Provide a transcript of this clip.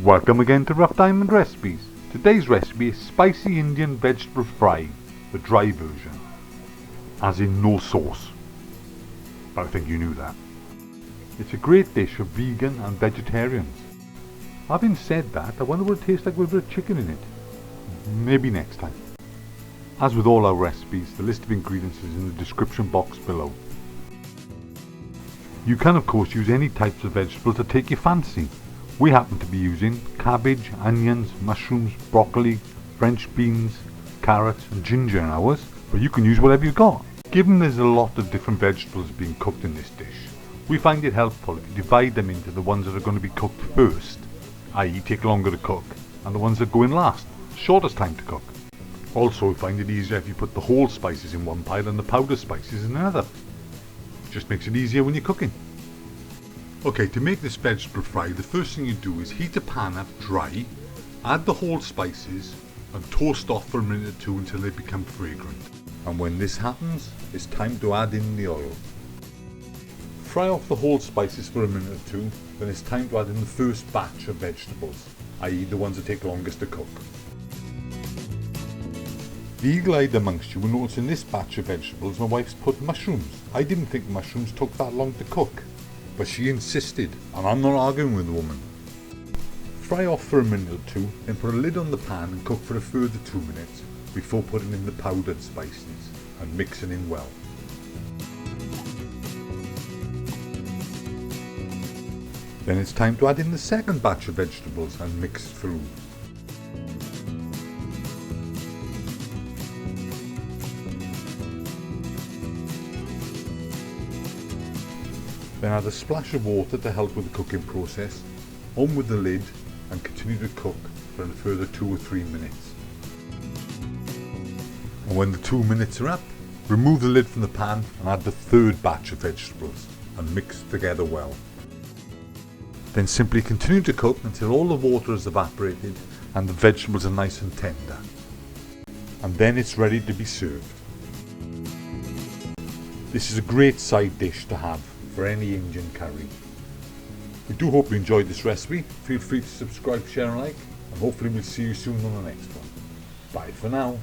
Welcome again to Rough Diamond Recipes. Today's recipe is spicy Indian vegetable fry, the dry version. As in no sauce. But I think you knew that. It's a great dish for vegan and vegetarians. Having said that, I wonder what it tastes like with a bit of chicken in it. Maybe next time. As with all our recipes, the list of ingredients is in the description box below. You can of course use any types of vegetables that take your fancy. We happen to be using cabbage, onions, mushrooms, broccoli, French beans, carrots and ginger in ours, but you can use whatever you got. Given there's a lot of different vegetables being cooked in this dish, we find it helpful if you divide them into the ones that are going to be cooked first, i.e. take longer to cook, and the ones that go in last, shortest time to cook. Also we find it easier if you put the whole spices in one pile and the powder spices in another. It just makes it easier when you're cooking. Okay, to make this vegetable fry, the first thing you do is heat a pan up dry, add the whole spices and toast off for a minute or two until they become fragrant. And when this happens, it's time to add in the oil. Fry off the whole spices for a minute or two, then it's time to add in the first batch of vegetables, i.e. the ones that take longest to cook. The eagle-eyed amongst you will notice in this batch of vegetables my wife's put mushrooms. I didn't think mushrooms took that long to cook, but she insisted, and I'm not arguing with the woman. Fry off for a minute or two, then put a lid on the pan and cook for a further 2 minutes before putting in the powdered spices and mixing in well. Then it's time to add in the second batch of vegetables and mix through. Then add a splash of water to help with the cooking process, on with the lid and continue to cook for a further 2 or 3 minutes. And when the 2 minutes are up, remove the lid from the pan and add the third batch of vegetables and mix together well. Then simply continue to cook until all the water has evaporated and the vegetables are nice and tender. And then it's ready to be served. This is a great side dish to have for any Indian curry. We do hope you enjoyed this recipe. Feel free to subscribe, share and like, and hopefully we'll see you soon on the next one. Bye for now.